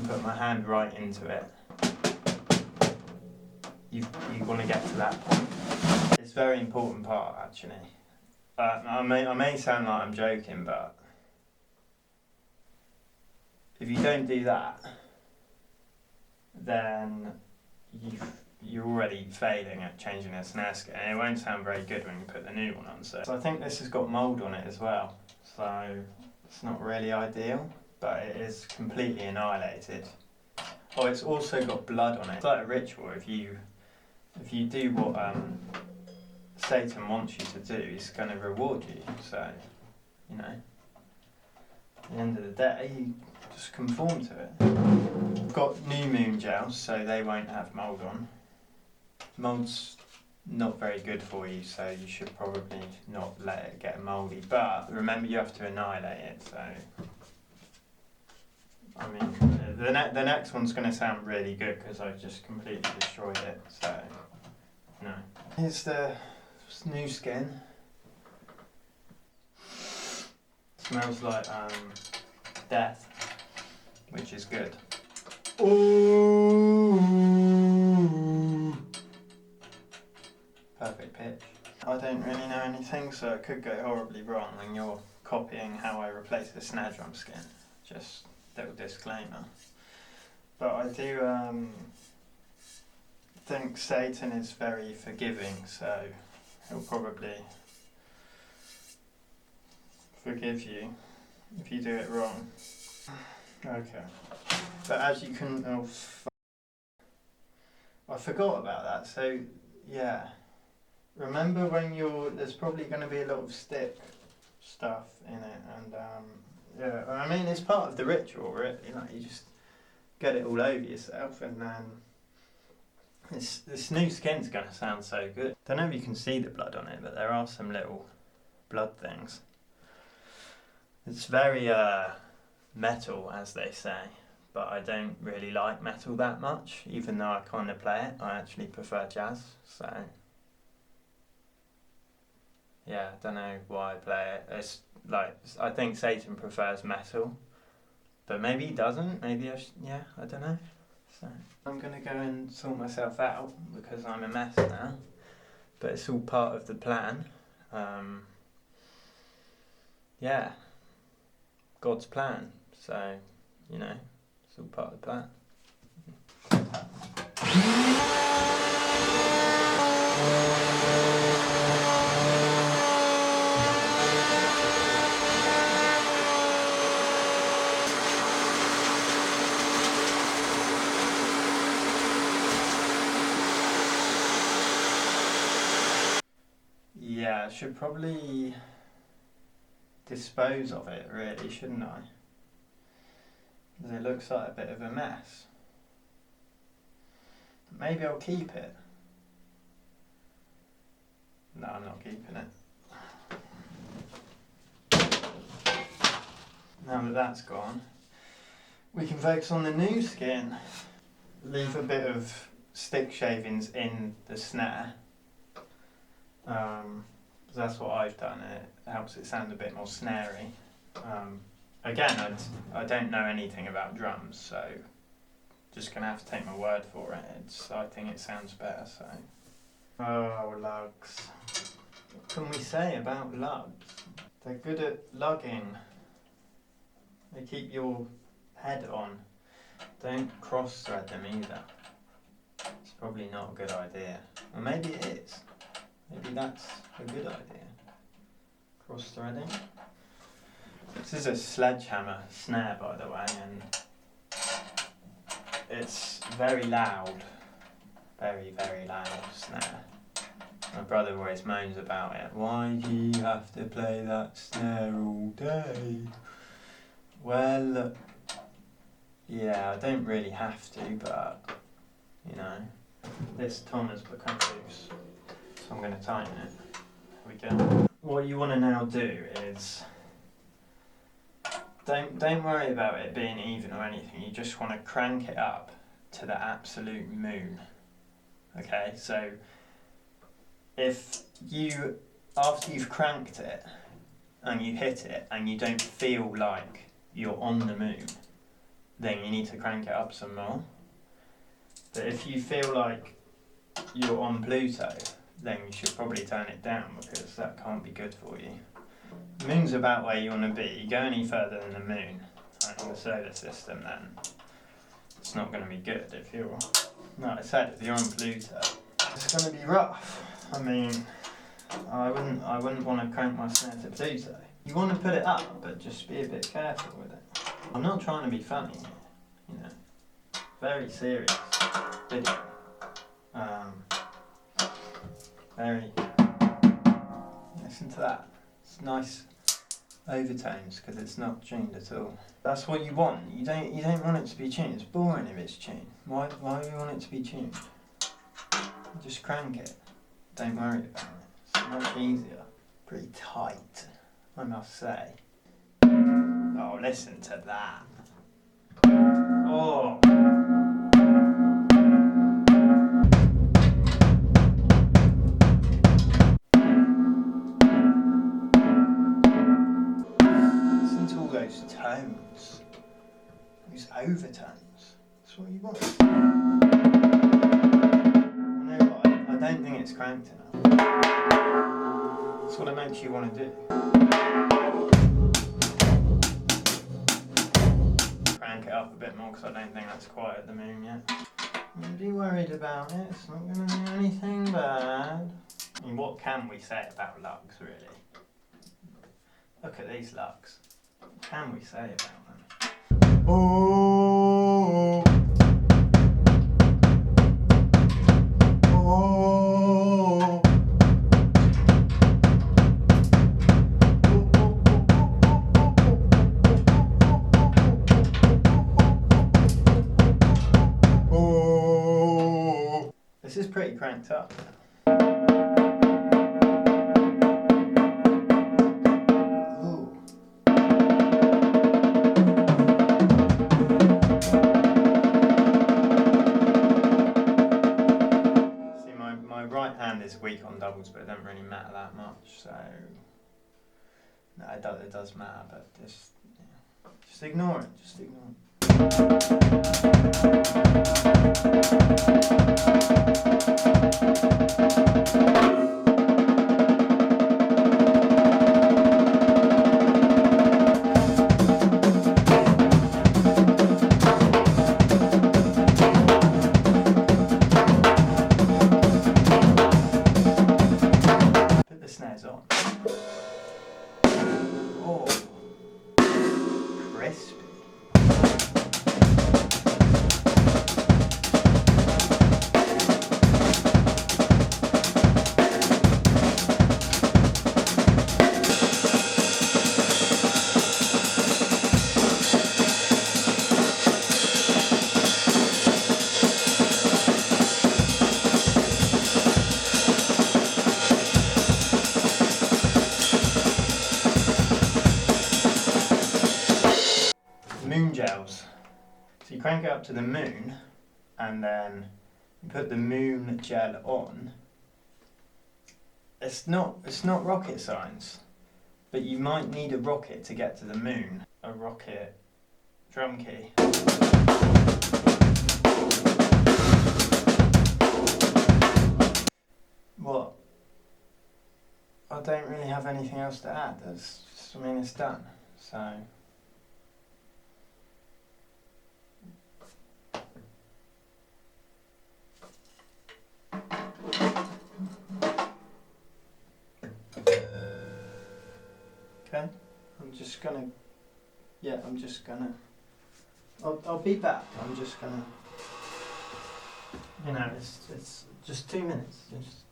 can put my hand right into it. You want to get to that point. It's a very important part, actually. I may sound like I'm joking, but if you don't do that, then you're already failing at changing a snare skin, and it won't sound very good when you put the new one on. So I think this has got mould on it as well, so it's not really ideal, but it is completely annihilated. Oh, it's also got blood on it. It's like a ritual. If you do what Satan wants you to do, he's going to reward you. So, you know, at the end of the day, you just conform to it. I've got new moon gels, so they won't have mould on. Mould's not very good for you, so you should probably not let it get mouldy. But remember, you have to annihilate it. So, I mean, the next one's going to sound really good because I've just completely destroyed it. So, no. Here's the new skin. Smells like death, which is good. Ooh. Perfect pitch. I don't really know anything, so it could go horribly wrong when you're copying how I replace the snare drum skin. Just a little disclaimer. But I do think Satan is very forgiving, so he'll probably forgive you if you do it wrong. Okay. But as you can... Oh, I forgot about that, so yeah. Remember when there's probably going to be a lot of stick stuff in it, and yeah, I mean, it's part of the ritual, really. Like, you just get it all over yourself, and then this new skin's going to sound so good. Don't know if you can see the blood on it, but there are some little blood things. It's very metal, as they say, but I don't really like metal that much, even though I kind of play it. I actually prefer jazz, so yeah, I don't know why I play it. It's like, I think Satan prefers metal, but maybe he doesn't. Maybe yeah, I don't know. So I'm gonna go and sort myself out because I'm a mess now, but it's all part of the plan. Yeah, God's plan. So, you know, it's all part of the plan. Yeah, I should probably dispose of it, really, shouldn't I? Because it looks like a bit of a mess. Maybe I'll keep it. No, I'm not keeping it. Now that that's gone, we can focus on the new skin. Leave a bit of stick shavings in the snare. That's what I've done. It helps it sound a bit more snarey. Again, I don't know anything about drums, so just gonna have to take my word for it. I think it sounds better. So, oh, lugs. What can we say about lugs? They're good at lugging. They keep your head on. Don't cross thread them either. It's probably not a good idea. Or maybe it is. Maybe that's a good idea. Cross threading. This is a sledgehammer snare, by the way, and it's very loud. Very, very loud snare. My brother always moans about it. Why do you have to play that snare all day? Well, yeah, I don't really have to, but, you know, this tom has become loose, so I'm going to tighten it. There we go. What you want to now do is, don't worry about it being even or anything, you just want to crank it up to the absolute moon. Okay, so if you, after you've cranked it and you hit it and you don't feel like you're on the moon, then you need to crank it up some more. But if you feel like you're on Pluto, then you should probably turn it down, because that can't be good for you. The moon's about where you want to be. You go any further than the moon, like in the solar system, then it's not going to be good. If you're, like I said, if you're on Pluto, it's going to be rough. I mean, I wouldn't want to crank my snare to Pluto. You want to put it up, but just be a bit careful with it. I'm not trying to be funny here, you know. Very serious video. Very. Listen to that. It's nice overtones because it's not tuned at all. That's what you want. You don't want it to be tuned. It's boring if it's tuned. Why do you want it to be tuned? Just crank it. Don't worry about it. It's much easier. Pretty tight, I must say. Oh, listen to that. Oh. Listen to all those tones, those overtones. That's what you want. You know what? I don't think it's cranked enough. That's what it makes you want to do. Crank it up a bit more because I don't think that's quite at the moon yet. Don't be worried about it, it's not going to do anything bad. I mean, what can we say about lugs, really? Look at these lugs. What can we say about them? Oh! Oh! Oh! This is pretty cranked up now. My right hand is weak on doubles, but it doesn't really matter that much, so no, it does matter, but just ignore it, just ignore it. Snares on. Oh, crispy. Moon gels. So you crank it up to the moon and then you put the moon gel on. It's not rocket science, but you might need a rocket to get to the moon. A rocket drum key. What? I don't really have anything else to add. It's done. So. Okay, I'll be back. I'm just gonna, it's just 2 minutes. Just